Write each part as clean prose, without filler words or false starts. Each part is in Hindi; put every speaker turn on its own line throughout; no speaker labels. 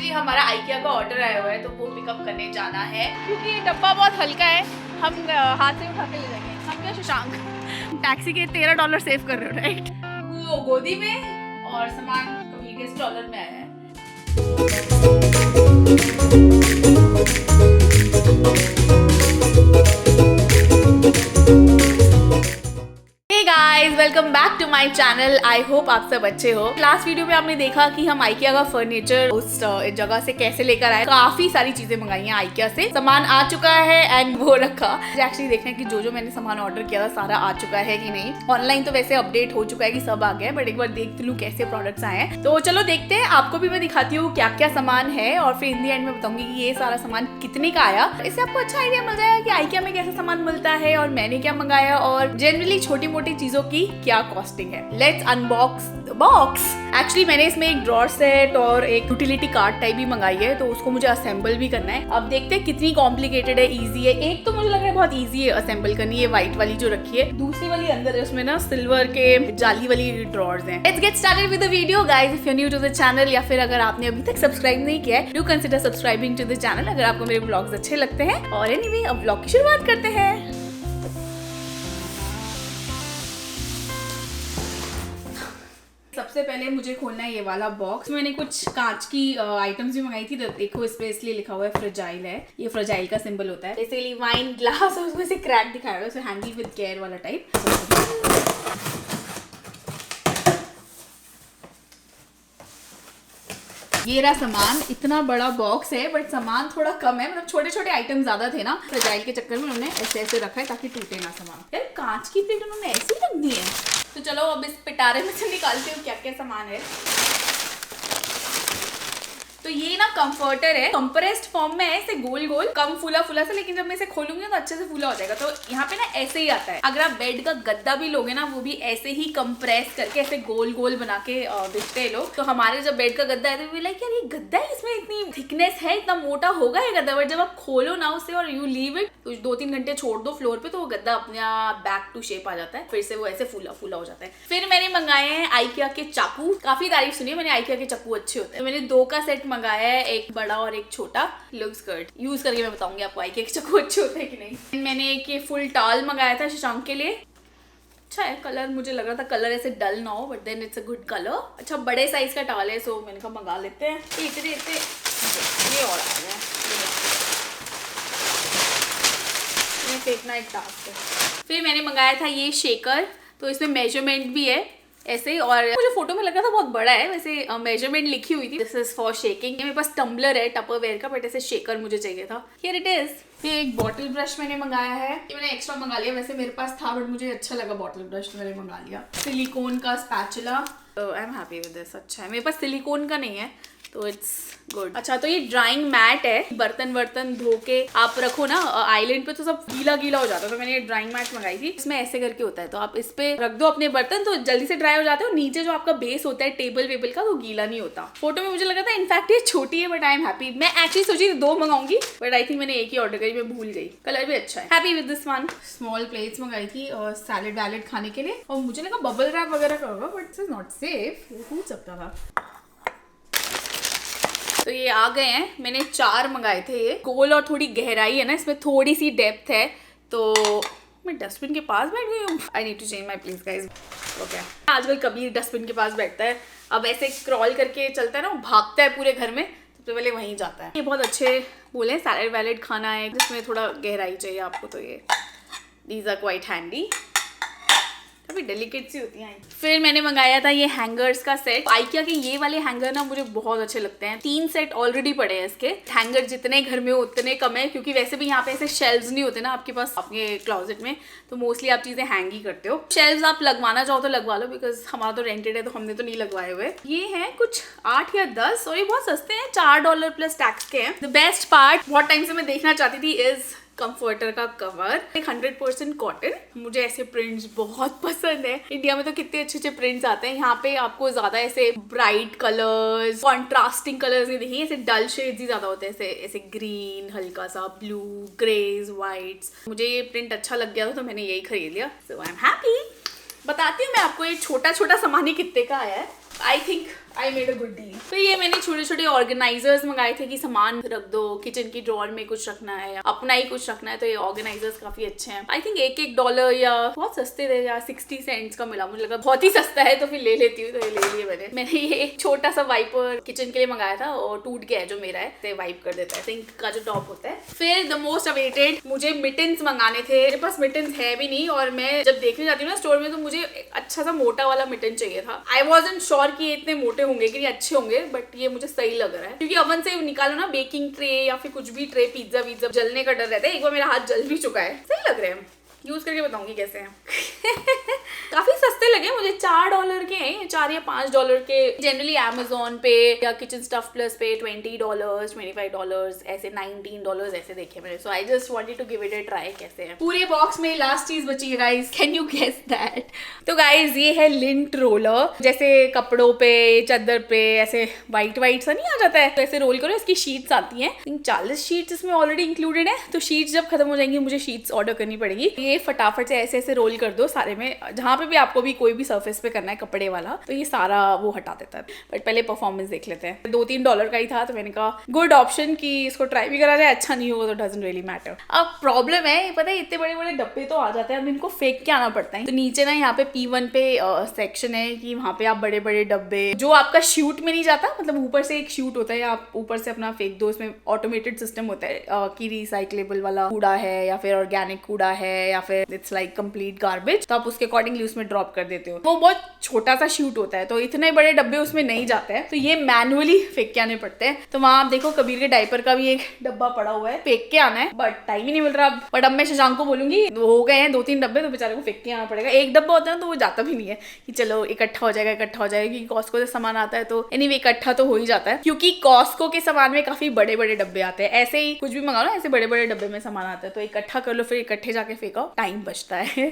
एक्चुअली हमारा आइकिया का ऑर्डर आया हुआ है तो वो पिकअप करने जाना है क्योंकि ये डब्बा बहुत हल्का है, हम हाथ से उठा के ले जाएंगे। हम क्या शशांक टैक्सी के $13 सेव कर रहे हो राइट? वो गोदी में और सामान $20 में आया है। Hey guys, welcome back to my channel. I hope आप सब अच्छे हो। लास्ट वीडियो में आपने देखा कि हम आइकिया का फर्नीचर उस जगह से कैसे लेकर आए। काफी सारी चीजें मंगाई हैं आइकिया से, सामान आ चुका है एंड वो रखा। एक्चुअली देखना है कि जो मैंने सामान ऑर्डर किया था सारा आ चुका है कि नहीं। ऑनलाइन तो वैसे अपडेट हो चुका है कि सब आ गया है, बट एक बार देखती लूँ कैसे प्रोडक्ट्स आए हैं। तो चलो देखते हैं, आपको भी मैं दिखाती हूँ क्या क्या सामान है और फिर इन दी एंड में बताऊंगी कि ये सारा सामान कितने का आया। इससे आपको अच्छा आइडिया मिल जाएगा कि आइकिया में कैसा सामान मिलता है और मैंने क्या मंगाया और जनरली छोटी मोटी चीजों की क्या कॉस्टिंग है। Let's unbox the box. Actually मैंने इसमें एक ड्रॉर सेट और एक यूटिलिटी कार्ड टाइप भी मंगाई है, तो उसको मुझे असेंबल भी करना है। अब देखते हैं कितनी कॉम्प्लिकेटेड है, इजी है। एक तो मुझे लग रहा है बहुत इजी है असेंबल करनी, ये व्हाइट वाली जो रखी है। दूसरी वाली अंदर है, उसमें ना सिल्वर के जाली वाली ड्रॉर्स हैं। Let's get started with the video guys. If you are new to the channel या फिर अगर आपने अभी तक सब्सक्राइब नहीं किया है, do consider subscribing to the channel अगर आपको मेरे व्लॉग्स अच्छे लगते हैं। और एनीवे अब व्लॉग की शुरुआत करते हैं। सबसे पहले मुझे खोलना है ये वाला बॉक्स। मैंने कुछ कांच की आइटम्स भी मंगाई थी, तो देखो इस पे इसलिए लिखा हुआ है फ्रेजाइल है। ये फ्रेजाइल का सिंबल होता है। बेसिकली वाइन ग्लास और उसमें से क्रैक दिखाया हुआ है, उसे हैंडल विद केयर वाला टाइप। ये रहा सामान। इतना बड़ा बॉक्स है बट सामान थोड़ा कम है, मतलब छोटे छोटे आइटम ज्यादा थे ना, फ्रेजाइल के चक्कर में उन्होंने ऐसे ऐसे रखा है ताकि टूटे ना सामान। यार कांच की प्लेट उन्होंने ऐसी रख दी है। तो चलो अब इस पिटारे में से निकालते हो क्या क्या सामान है। तो ये ना कंफर्टर है, कंप्रेस्ड फॉर्म में है, ऐसे गोल गोल कम फूला फूला सा, लेकिन जब मैं इसे खोलूंगी तो अच्छे से फूला हो जाएगा। तो यहाँ पे ना ऐसे ही आता है। अगर आप बेड का गद्दा भी लोगे ना, वो भी ऐसे ही कंप्रेस करके ऐसे गोल गोल बना के बिकते हैं लोग। तो हमारे जब बेड का गद्दा है तो वी लाइक यार ये गद्दा है, इसमें इतनी थिकनेस है, इतना मोटा होगा ये गद्दा। बट जब आप खोलो ना उसे और यू लीव इट, तो 2-3 घंटे छोड़ दो फ्लोर पे, तो वो गद्दा अपने बैक टू शेप आ जाता है, फिर से वो ऐसे फूला फूला हो जाता है। फिर मैंने मंगाए हैं आइकिया के चाकू। काफी तारीफ सुनी है मैंने, आइकिया के चाकू अच्छे होते हैं। मैंने 2 का सेट मंगाया है, एक बड़ा और एक छोटा। Looks good. यूज करके मैं बताऊंगी आपको आइकिया के चाकू अच्छे होते हैं कि नहीं। मैंने एक ये फुल टॉल मंगाया था शशांक के लिए। अच्छा है कलर, मुझे लग रहा था कलर ऐसे डल ना हो, but then it's a good colour. अच्छा बड़े साइज का टॉल है, सो मैंने कहा मंगा लेते हैं। इतने ये और आ गया, ये फेंकना एक टास्क है। फिर मैंने मंगाया था ये शेकर, तो इसमें मेजरमेंट भी है ऐसे, और मुझे फोटो में लगा था बहुत बड़ा है, वैसे मेजरमेंट लिखी हुई थी। This is for shaking. मेरे पास टम्बलर है टपरवेयर का, बट ऐसे शेकर मुझे चाहिए था। Here it is. ये एक बॉटल ब्रश मैंने मंगाया है, ये मैंने एक्स्ट्रा मंगा लिया, वैसे मेरे पास था बट मुझे अच्छा लगा बॉटल ब्रश, तो मैंने मंगा लिया। सिलिकॉन का spatula, I am happy with this. अच्छा है, मेरे पास सिलिकॉन का नहीं है तो इट्स गुड। अच्छा तो ये ड्राइंग मैट है, बर्तन वर्तन धो के आप रखो ना आइलैंड पे तो सब गीला गीला हो जाता है, तो मैंने ये ड्राइंग मैट मंगाई थी। इसमें ऐसे करके होता है, तो आप इस पे रख दो अपने बर्तन तो जल्दी से ड्राई हो जाते हैं, और नीचे जो आपका बेस होता है टेबल वेबल का वो गीला नहीं होता। फोटो में मुझे लगा था इनफैक्ट ये छोटी है, बट आई एम हैप्पी। मैं एक्चुअली सोची थी 2 मंगाऊंगी, बट आई थिंक मैंने एक ही ऑर्डर करी, मैं भूल गई। कलर भी अच्छा है। Happy with this one. Small plates मंगाई थी और सैलेड वैलेड खाने के लिए, और मुझे लगा बबल रैप वगैरह का होगा, बट इट्स नॉट सेफ, ये टूट सकता था। तो ये आ गए हैं, मैंने 4 मंगाए थे। ये गोल और थोड़ी गहराई है ना, इसमें थोड़ी सी डेप्थ है, तो मैं डस्टबिन के पास बैठ गई हूँ। I need to change my place guys. Okay, आजकल कबीर डस्टबिन के पास बैठता है, अब ऐसे क्रॉल करके चलता है ना, वो भागता है पूरे घर में, सबसे पहले वहीं जाता है। ये बहुत अच्छे बोले, सैलेड वैलेड खाना है जिसमें थोड़ा गहराई चाहिए आपको, तो ये दीज आर क्वाइट हैंडी। काफी डेलिकेट सी होती हैं। फिर मैंने मंगाया था ये हैंगर्स का सेट। आइकिया के ये वाले हैंगर ना मुझे बहुत अच्छे लगते हैं। 3 सेट ऑलरेडी पड़े हैं इसके। हैंगर जितने घर में उतने कम है, क्योंकि वैसे भी यहाँ पे ऐसे शेल्व्स नहीं होते ना आपके पास अपने क्लोजेट में, तो मोस्टली आप चीजें हैंग ही करते हो। शेल्व्स आप लगवाना चाहो तो लगवा लो, बिकॉज हमारा तो रेंटेड है तो हमने तो नहीं लगवाए हुए। ये है कुछ 8 या 10 और ये बहुत सस्ते हैं, $4 प्लस टैक्स के हैं। द बेस्ट पार्ट बहुत टाइम से मैं देखना चाहती थी इज कंफर्टर का कवर, 100% कॉटन। मुझे ऐसे प्रिंट्स बहुत पसंद है। इंडिया में तो कितने अच्छे अच्छे प्रिंट्स आते हैं, यहाँ पे आपको ज्यादा ऐसे ब्राइट कलर्स, कॉन्ट्रास्टिंग कलर्स नहीं दिखेंगे, ऐसे डल शेड्स ही ज्यादा होते हैं, ऐसे ऐसे ग्रीन, हल्का सा ब्लू, ग्रेज, व्हाइट्स। मुझे ये प्रिंट अच्छा लग गया था तो मैंने यही खरीद लिया। सो आई एम हैप्पी। बताती हूँ मैं आपको ये छोटा छोटा सामान ही कितने का आया है। I think I made a good deal. तो ये मैंने छोटे छोटे ऑर्गेनाइजर्स मंगाए थे कि सामान रख दो, किचन की ड्रॉर में कुछ रखना है या अपना ही कुछ रखना है, तो ये ऑर्गेनाइजर्स काफी अच्छे हैं। आई थिंक $1 या बहुत सस्ते थे यार, 60 सेंट्स का मिला, मुझे लगा बहुत ही सस्ता है तो फिर ले लेती हूँ, तो ये ले लिए मैंने ये छोटा सा वाइपर किचन के लिए मंगाया था और टूट गया है जो मेरा है, तो वाइप कर देता है, सिंक का जो टॉप होता है। फिर द मोस्ट अवेटेड, मुझे मिटन्स मंगाने थे, मेरे पास मिटन्स है भी नहीं, और मैं जब देखने जाती हूँ ना स्टोर में तो मुझे अच्छा सा मोटा वाला मिटन चाहिए था। आई वॉजंट श्योर कि ये इतने मोटे होंगे कि अच्छे होंगे, बट ये मुझे सही लग रहा है क्योंकि ओवन से निकालो ना बेकिंग ट्रे या फिर कुछ भी ट्रे, पिज्जा विज्जा, जलने का डर रहता है। एक बार मेरा हाथ जल भी चुका है। सही लग रहे हैं, यूज करके बताऊंगी कैसे हैं। काफी सस्ते लगे मुझे, $4 के हैं, $4 या $5 के। जनरली Amazon पे या किचन स्टफ प्लस पे $20, $25 ऐसे, $19 ऐसे देखे मैंने। So I just wanted to give it a try कैसे है। पूरे बॉक्स में लास्ट चीज बची है guys, can you guess that? तो गाइस ये है लिंट रोलर, जैसे कपड़ों पे, चादर पे ऐसे व्हाइट व्हाइट सा नहीं आ जाता है, तो ऐसे रोल करो, इसकी शीट्स आती हैं। 40 शीट्स इसमें ऑलरेडी इंक्लूडेड है, तो शीट्स जब खत्म हो जाएंगी मुझे शीट्स ऑर्डर करनी पड़ेगी। ये फटाफट से ऐसे ऐसे रोल कर दो सारे में, जहां पे भी आपको भी कोई भी सरफेस पे करना है कपड़े वाला, तो ये सारा वो हटा देता है। बट पहले परफॉर्मेंस देख लेते हैं। $2-3 का ही था, तो मैंने कहा गुड ऑप्शन कि इसको ट्राई भी करा जाए, अच्छा नहीं होगा तो डजंट रियली मैटर। अब प्रॉब्लम है, पता है इतने बड़े बड़े डब्बे तो आ जाते हैं, अब इनको फेंक के आना पड़ता है। तो नीचे ना यहाँ पे P1 पे सेक्शन है कि वहाँ पे आप बड़े बड़े डब्बे जो आपका शूट में नहीं जाता, मतलब ऊपर से एक शूट होता है, आप ऊपर से अपना फेंक दो, इसमें ऑटोमेटेड सिस्टम होता है कि रिसाइक्लेबल वाला कूड़ा है या फिर ऑर्गेनिक कूड़ा है या फिर इट्स लाइक कंप्लीट गार्बेज, तो आप उसके अकॉर्डिंगली उसमें ड्रॉप कर देते हो। वो बहुत छोटा सा शूट होता है, तो इतने बड़े डब्बे उसमें नहीं जाते हैं, तो ये मैनुअली फेंक के आने पड़ते हैं। तो वहां आप देखो कबीर के डायपर का भी एक डब्बा पड़ा हुआ है, फेंक के आना है, बट टाइम ही नहीं मिल रहा। बट अब मैं शशांक को बोलूंगी, हो गए हैं 2-3 डब्बे, तो बेचारे को फेंक के आना पड़ेगा। एक डब्बा होता है ना तो वो जाता भी नहीं है कि चलो इकट्ठा हो जाएगा, क्योंकि कॉस्को से सामान आता है तो एनीवे इकट्ठा तो हो ही जाता है, क्योंकि कॉस्को के सामान में काफी बड़े बड़े डब्बे आते हैं। ऐसे ही कुछ भी मंगाओ ना, ऐसे बड़े बड़े डब्बे में सामान आता है, तो इकट्ठा कर लो, फिर इकट्ठे जाके फेंको, टाइम बचता है।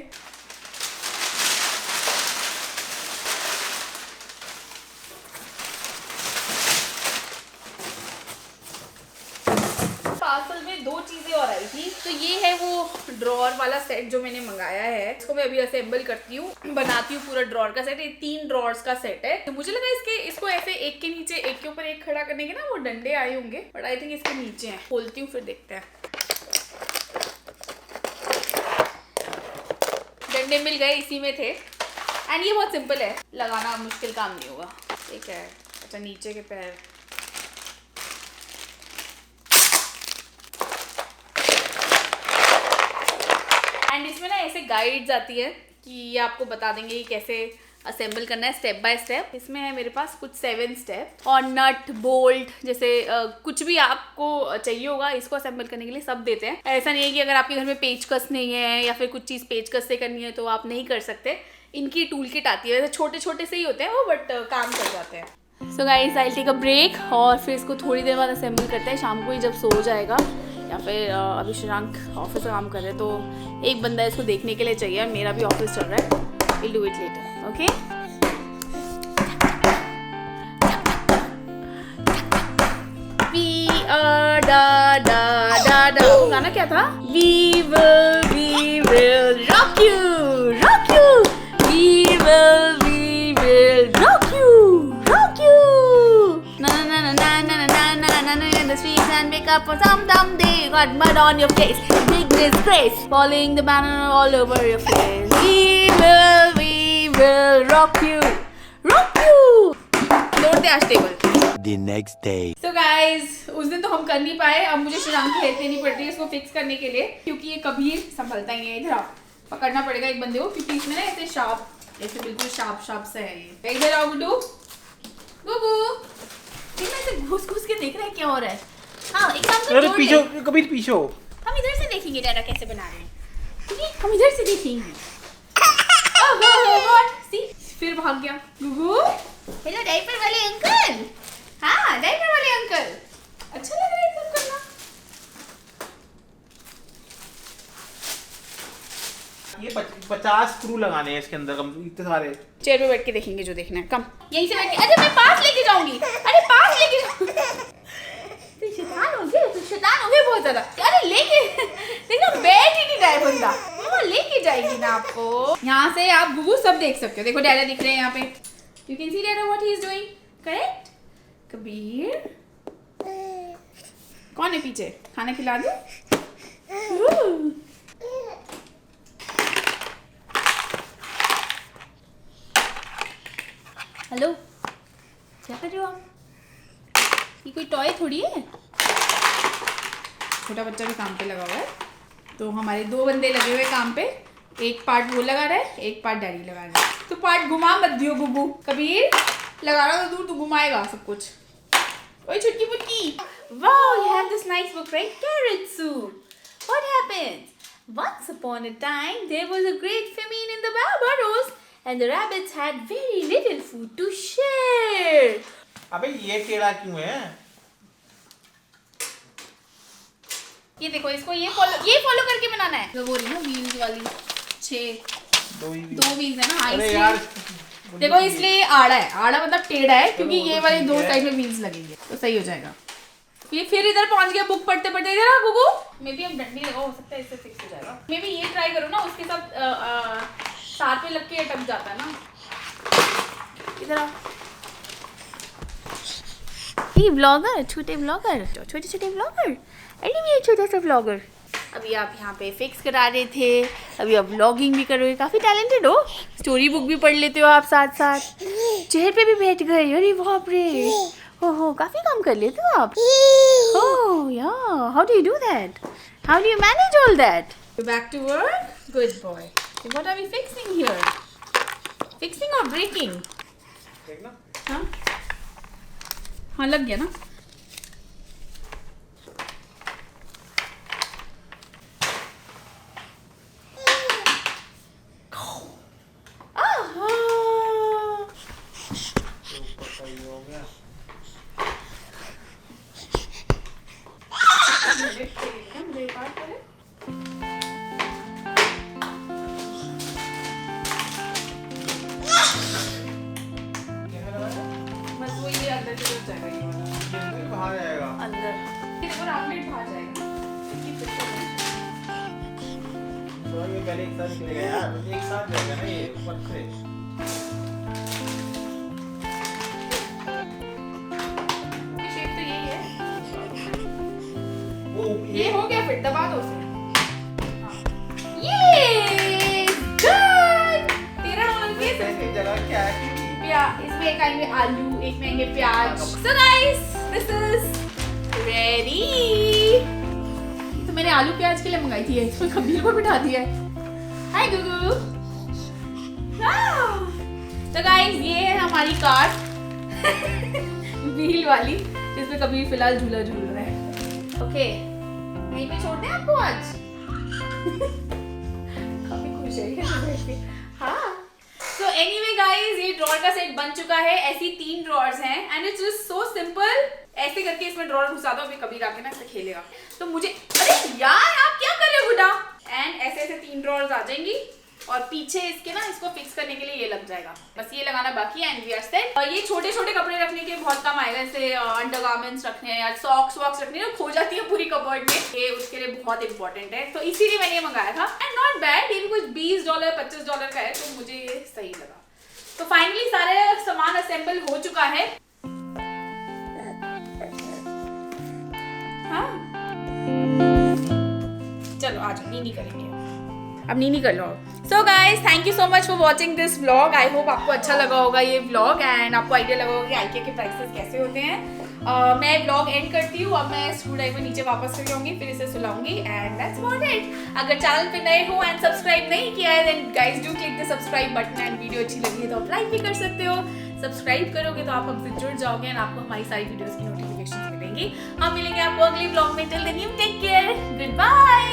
पार्सल में 2 चीजें और आई थी, तो ये है वो ड्रॉर वाला सेट जो मैंने मंगाया है, इसको मैं अभी असेंबल करती हूँ, बनाती हूँ पूरा ड्रॉर का सेट। ये 3 ड्रॉर्स का सेट है, तो मुझे लगा इसको ऐसे एक के नीचे एक के ऊपर एक खड़ा करने के ना वो डंडे आए होंगे, बट आई थिंक इसके नीचे हैं। खोलती हूँ फिर देखते हैं। डंडे मिल गए, इसी में थे, एंड ये बहुत सिंपल है, लगाना मुश्किल काम नहीं होगा। ठीक है, अच्छा नीचे के पैर, एंड इसमें ना ऐसे गाइड्स आती है कि ये आपको बता देंगे कि कैसे असेंबल करना है स्टेप बाय स्टेप। इसमें है मेरे पास कुछ 7 स्टेप, और नट बोल्ट जैसे कुछ भी आपको चाहिए होगा इसको असेंबल करने के लिए सब देते हैं। ऐसा नहीं है कि अगर आपके घर में पेचकस नहीं है या फिर कुछ चीज़ पेचकस से करनी है तो आप नहीं कर सकते। इनकी टूल किट आती है, वैसे छोटे छोटे से ही होते हैं वो, बट काम कर जाते हैं। So guys I take a break, और फिर इसको थोड़ी देर बाद असेंबल करते हैं, शाम को ही जब सो जाएगा, या फिर अभी शशांक ऑफिस में काम कर रहे हैं तो एक बंदा इसको देखने के लिए चाहिए, और मेरा भी ऑफिस चल रहा है। Will do it later, okay. We are डा डा डा डा, गाना क्या था? We will rock you, rock you, we will rock you, rock you, ना ना ना ना ना ना ना ना ना in the streets and wake up for some dumb day. You got mud on your face, big disgrace, falling the banner all over your face. We will rock you, rock you. Load the ash table.
The next day.
So guys, उस दिन तो हम कर नहीं पाए, अब मुझे शशांक की हेल्प लेनी पड़ती है इसको फिक्स करने के लिए, क्योंकि ये कभी संभलता ही नहीं है। इधर आओ, पकड़ना पड़ेगा एक बंदे को, क्योंकि इसमें ना ऐसे शार्प, ऐसे बिल्कुल शार्प से है ये। इधर आओ गुड्डू, गुगू, ऐसे घुस के देख रहे हैं क्या हो रहा है। हाँ, एक काम करो,
पीछे कभी पीछे हो।
हम इधर से देखेंगे डायरा कैसे बना रहे हैं, ठीक है? हम इधर से देखेंगे। सी, फिर भाग गया गुगू। हेलो डायपर वाले अंकल। हाँ, डायपर वाले अंकल, अच्छा लग रहा है एकदम करना।
ये 50 स्क्रू लगाने हैं इसके अंदर, कम इतने सारे।
चेयर पे बैठ के देखेंगे जो देखना है, कम यहीं से बैठ के। अरे मैं पास लेके जाऊंगी, अरे पास लेके तो शैतान हो गए बहुत ज्यादा। अरे लेके देखो, बैठ ही नहीं रहा है बंदा, मम्मा लेके जाएगी ना आपको। यहाँ से आप गुगू सब देख सकते हो, देखो डैडा दिख रहे हैं यहाँ पे, यू कैन सी डैडा what he is doing. Correct? Kabir कौन है पीछे? खाना खिला दूं? हेलो, क्या कर रहे हो आप? ये कोई टॉय थोड़ी है। छोटा बच्चा भी काम पे लगा हुआ है, तो हमारे 2 बंदे लगे हुए काम पे। एक पार्ट वो लगा रहा है, एक पार्ट डैडी लगा रहा है। तो पार्ट घुमा मत दियो बुबू। कबीर लगा रहा तो तू घुमाएगा सब कुछ। ओए छुटकी Putki, wow, you have this nice book, right? Carrot soup. What happened? Once upon a time, there was a great famine in the Barbados, and the rabbits had very little food to share.
अबे ये टेढ़ा क्यों है?
ये देखो, इसको ये फॉलो करके बनाना है। जो वो रही ना व्हील्स वाली 6 2 व्हील्स है ना।
अरे यार
देखो, इसलिए आड़ा है। आड़ा मतलब टेढ़ा है, क्योंकि ये वाले 2 साइड में व्हील्स लगेंगे, तो सही हो जाएगा। ये फिर इधर पहुंच गया बुक पढ़ते पढ़ते। इधर आ गुगू। मे बी हम डंडी लगाओ, हो सकता है इससे फिक्स हो जाएगा। मे बी ये ट्राई करो ना, उसके साथ पे लग के अटक जाता है ना। इधर आ। ये ब्लॉगर, छोटे ब्लॉगर। अरे ये छोटा सा ब्लॉगर। अभी आप यहाँ पे फिक्स करा रहे थे, अभी आप व्लॉगिंग भी करोगे। काफ़ी टैलेंटेड हो। स्टोरी बुक भी पढ़ लेते हो आप साथ साथ। चेयर पे भी बैठ गए। अरे बाप रे, ओहो, काफ़ी काम कर लेते हो आप। Oh yeah, how do you do that? How do you manage all that? Back to work, good boy. What are we fixing here? Fixing और ब्रेकिंग?
देखना।
हाँ लग गया ना। बस वो ये अंदर की तरफ जाएगा, ये वाला
बाहर जाएगा
अंदर। ये देखो राउंडेड बाहर जाएगा।
तो ये पहले एक साथ निकलेगा यार, एक साथ जाएगा ना ये ऊपर से।
ये शेप तो यही है।
वो
ये हो गया, फिर दबा दो उसे। ये डन। $13 के
इसकी जगह क्या है?
इसमें एक आएंगे आलू, एक में आएंगे प्याज। So guys, this is ready. तो मैंने आलू प्याज के लिए मंगाई थी, इसमें कबीर को बिठा दिया है। हाय गुगू। तो गाइस, ये है हमारी कार व्हील वाली, जिसमें कबीर फिलहाल झूला झूल रहा है। ओके, यहीं पे छोड़ दें आपको आज। काफी खुश है। हाँ, तो एनीवे गाइस, ये ड्रॉअर का सेट बन चुका है। ऐसी 3 ड्रॉअर्स हैं and it's just so simple. ऐसे करके इसमें ड्रॉअर घुसा दो। अभी कबीर आके ना इससे खेलेगा, तो मुझे अरे यार आप क्या कर रहे हो गुड्डा। एंड ऐसे 3 ड्रॉअर्स आ जाएंगी, और पीछे इसके ना इसको फिक्स करने के लिए ये लग जाएगा। बस ये लगाना बाकी है एंड वी आर सेट। और ये छोटे छोटे कपड़े रखने के बहुत काम आएगा, जैसे अंडरगारमेंट्स रखने हैं या सॉक्स वॉक्स रखने हैं, खो जाती है पूरी कबर्ड में। ये उसके लिए बहुत इंपॉर्टेंट है, तो इसीलिए मैंने ये मंगाया था। एंड नॉट बैड, ये भी कुछ $20 $25 का है, तो मुझे ये सही लगा। तो फाइनली सारे सामान असेंबल हो चुका है। हाँ, चलो आज नीनी करेंगे। अब नीनी कर लो। So guys, thank you so much for watching this vlog. I hope आपको अच्छा लगा होगा ये व्लॉग, एंड आपको आइडिया लगा होगा कि IKEA के प्राइसेस कैसे होते हैं। मैं व्लॉग एंड करती हूँ। अब मैं स्क्रू ड्राइवर नीचे वापस करके आऊंगी, फिर इसे सुलाऊंगी, एंड दैट्स अबाउट इट। अगर चैनल पे नए हो एंड सब्सक्राइब नहीं किया है, then guys do click the subscribe button. And video अच्छी लगी है तो आप लाइक भी कर सकते हो। सब्सक्राइब करोगे तो आप हमसे जुड़ जाओगे एंड आपको हमारी सारी वीडियोस की नोटिफिकेशन मिलेंगी। हम मिलेंगे आपको अगले व्लॉग में। Till then you take care, good bye.